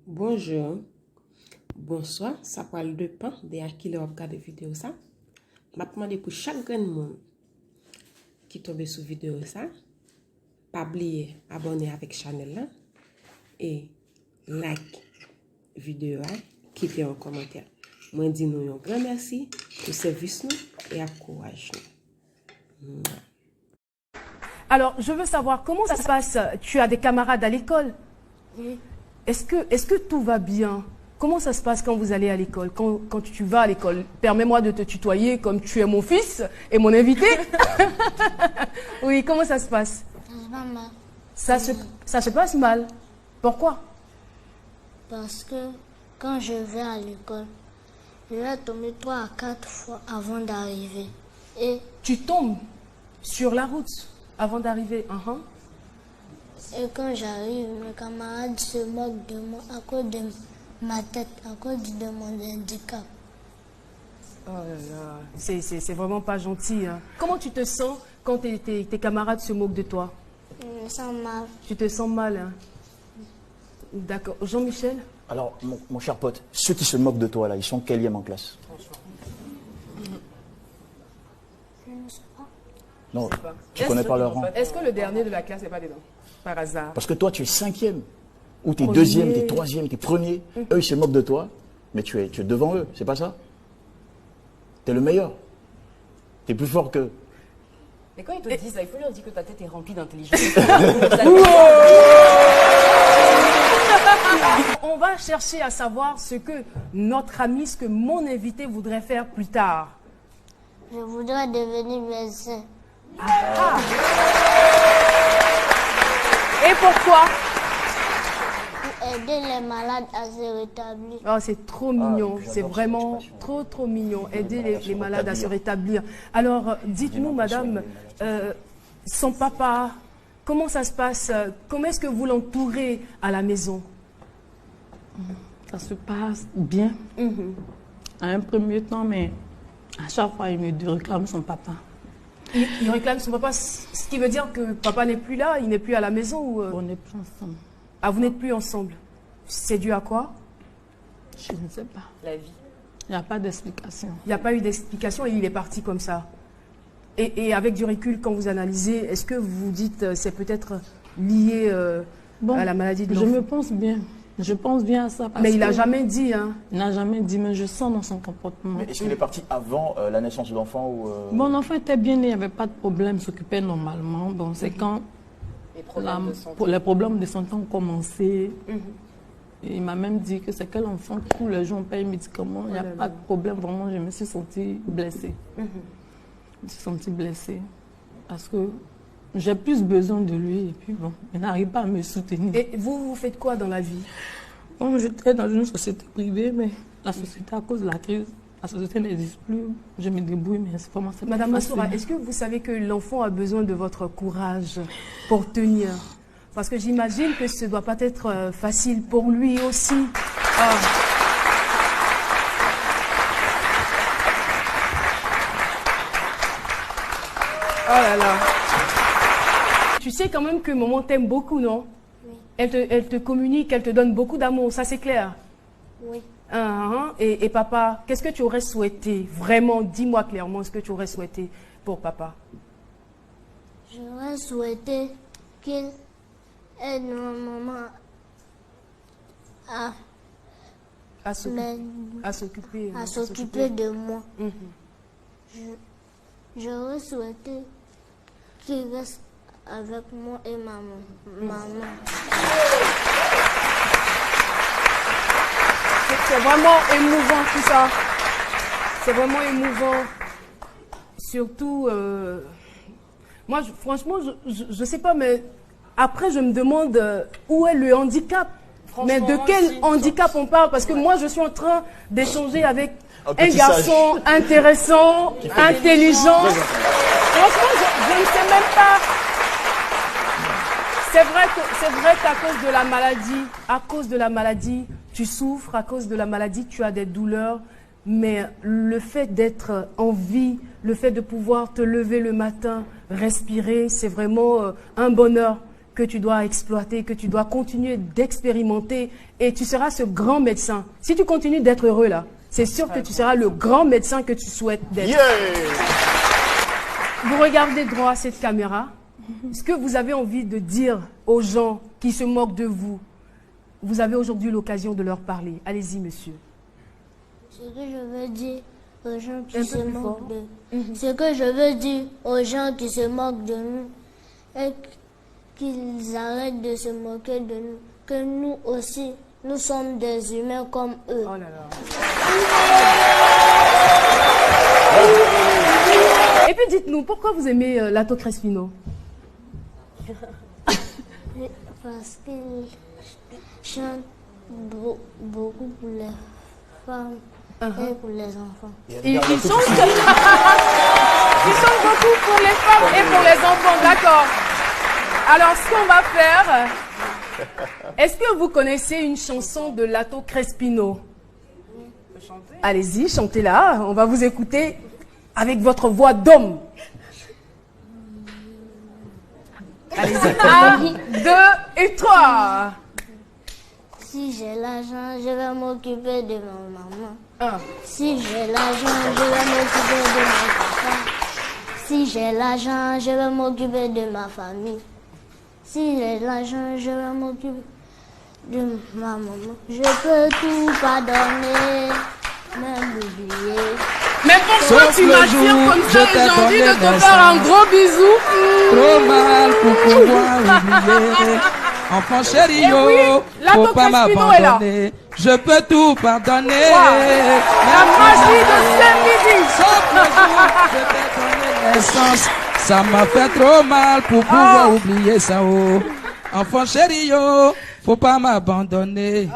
Bonjour, bonsoir, ça parle de pain, de à qui leur regarde vidéo ça. Je demande pour chaque grand monde qui tombe sur vidéo ça, pas oublier abonner avec channel là et like vidéo là, quitter un commentaire. Moi dis nous un grand merci pour service nous et encourage nous. Alors, je veux savoir comment ça se passe. Tu as des camarades à l'école? Oui. Est-ce que tout va bien? Comment ça se passe quand vous allez à l'école, quand tu vas à l'école? Permets-moi de te tutoyer comme tu es mon fils et mon invité. Oui, comment ça se passe? Ça se passe mal. Ça se passe mal. Pourquoi? Parce que quand je vais à l'école, je vais tomber 3 à 4 fois avant d'arriver. Et Tu tombes sur la route avant d'arriver. quand j'arrive, mes camarades se moquent de moi à cause de ma tête, à cause de mon handicap. Oh là là, c'est vraiment pas gentil. Hein. Comment tu te sens quand tes camarades se moquent de toi? Je me sens mal. Tu te sens mal, hein? D'accord. Jean-Michel? Alors, mon cher pote, ceux qui se moquent de toi, là, ils sont quelième en classe? Je ne sais pas. Non, tu connais pas leur rang. Est-ce que le dernier de la classe n'est pas dedans? Par hasard. Parce que toi, tu es cinquième, ou tu es Premier. deuxième, tu es troisième, tu es premier. Eux, ils se moquent de toi, mais tu es devant eux, c'est pas ça? Tu es le meilleur. Tu es plus fort qu'eux. Mais quand ils te disent ça, il faut leur dire que ta tête est remplie d'intelligence. On va chercher à savoir ce que notre ami, ce que mon invité voudrait faire plus tard. Je voudrais devenir médecin. Et pourquoi? Pour aider les malades à se rétablir. Oh, c'est trop mignon, j'adore c'est cette vraiment expression. trop mignon, aider malades à les se malades à se rétablir. rétablir. Alors, dites-nous, J'ai madame, l'impression son papa, comment ça se passe? Comment est-ce que vous l'entourez à la maison? Ça se passe bien. À un premier temps, mais à chaque fois, il me réclame son papa. Il réclame son papa, ce qui veut dire que papa n'est plus là, il n'est plus à la maison ou... On n'est plus ensemble. Ah, vous n'êtes plus ensemble. C'est dû à quoi? Je ne sais pas. La vie. Il n'y a pas d'explication. Il n'y a pas eu d'explication et il est parti comme ça. Et avec du recul, quand vous analysez, est-ce que vous vous dites c'est peut-être lié à la maladie de Je l'enfant? me pense bien. Je pense bien à ça. Parce Mais il n'a que jamais dit, hein. Il n'a jamais dit, mais je sens dans son comportement. Mais est-ce qu'il est parti avant la naissance de l'enfant ou Mon enfant était bien né, il n'y avait pas de problème, il s'occupait normalement. Bon, c'est quand Les problèmes de santé. les problèmes de santé ont commencé. Et il m'a même dit que c'est quel enfant qui tous les jours on paye médicaments, il n'y a pas de problème. Vraiment, je me suis sentie blessée. Je me suis sentie blessée parce que j'ai plus besoin de lui et puis bon, il n'arrive pas à me soutenir. Et vous faites quoi dans la vie? Bon, j'étais dans une société privée, mais la société, à cause de la crise, la société n'existe plus. Je me débrouille, mais c'est vraiment c'est Madame pas facile. Massoura, est-ce que vous savez que l'enfant a besoin de votre courage pour tenir? Parce que j'imagine que ce ne doit pas être facile pour lui aussi. Ah. Oh là là. Tu sais quand même que maman t'aime beaucoup, non? Oui. Elle te communique, elle te donne beaucoup d'amour, ça c'est clair. Oui. Et papa, qu'est-ce que tu aurais souhaité? Vraiment, dis-moi clairement ce que tu aurais souhaité pour papa. J'aurais souhaité qu'il aide ma maman À s'occuper à s'occuper de moi. Mhm. J'aurais souhaité qu'il reste avec moi et ma maman. C'est vraiment émouvant tout ça. C'est vraiment émouvant. Surtout, moi franchement, je sais pas, mais après je me demande où est le handicap. Mais de moi quel aussi. handicap on parle? Parce que moi je suis en train d'échanger avec Un un petit garçon intéressant, intelligent. Franchement, je ne sais même pas. C'est vrai qu'à cause de la maladie, tu souffres, à cause de la maladie, tu as des douleurs, mais le fait d'être en vie, le fait de pouvoir te lever le matin, respirer, c'est vraiment un bonheur. que tu dois exploiter, que tu dois continuer d'expérimenter et tu seras ce grand médecin. Si tu continues d'être heureux là, c'est sûr que tu seras le grand médecin que tu souhaites d'être. Yeah! Vous regardez droit à cette caméra. Est-ce que vous avez envie de dire aux gens qui se moquent de vous, vous avez aujourd'hui l'occasion de leur parler. Allez-y, monsieur. Ce que je veux dire aux gens qui Un se peu plus fort. moquent de Ce que je veux dire aux gens qui se moquent de nous est qu'ils arrêtent de se moquer de nous, que nous aussi, nous sommes des humains comme eux. Oh là là. Et puis dites-nous, pourquoi vous aimez Lato Crespino? Parce qu'ils chantent beaucoup pour les femmes et pour les enfants. Ils chantent beaucoup pour les femmes et pour les enfants, d'accord. Alors, ce qu'on va faire, est-ce que vous connaissez une chanson de Lato Crespino? Allez-y, chantez-la, on va vous écouter avec votre voix d'homme. Allez-y, 1, 2 et 3. Si j'ai l'argent, je vais m'occuper de ma maman. 1. Si j'ai l'argent, je vais m'occuper de mon papa. Si j'ai l'argent, je vais m'occuper de ma famille. Si j'ai l'argent, je vais m'occuper de ma maman. Je peux tout pardonner, même oublier. Mais pourquoi Sauf tu le m'attires jour, comme je ça? t'ai J'ai envie de donné te des faire un sens. gros bisou. Trop mal pour pouvoir oublier. Enfant chéri, Eh oui, yo, Lato faut pas Crespino est là. m'abandonner. Je peux tout pardonner. La magie de ce Sauf le jour, je t'ai donné naissance. Ça m'a fait trop mal pour pouvoir oublier ça, oh. Enfant chéri, yo, faut pas m'abandonner.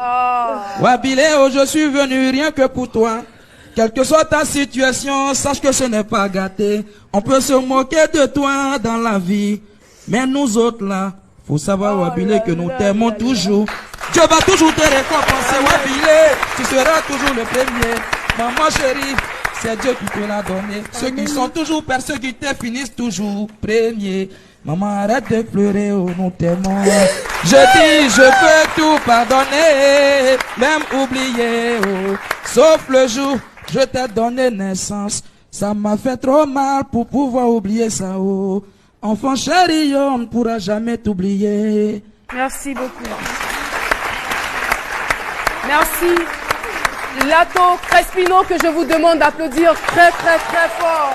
Wabile, oh, je suis venu rien que pour toi. Quelle que soit ta situation, sache que ce n'est pas gâté. On peut se moquer de toi dans la vie. Mais nous autres là, faut savoir Wabile que nous t'aimons toujours. Dieu va toujours te récompenser Wabile. Tu seras toujours le premier. Maman chérie, c'est Dieu qui te l'a donné. Ceux qui sont toujours persécutés finissent toujours premiers. Maman, arrête de pleurer, oh, nous t'aimons. Je dis, je peux tout pardonner, même oublier, oh. Sauf le jour, je t'ai donné naissance. Ça m'a fait trop mal pour pouvoir oublier ça, oh. Enfant chéri, on ne pourra jamais t'oublier. Merci beaucoup. Merci. Lato Crespino, que je vous demande d'applaudir très très très fort.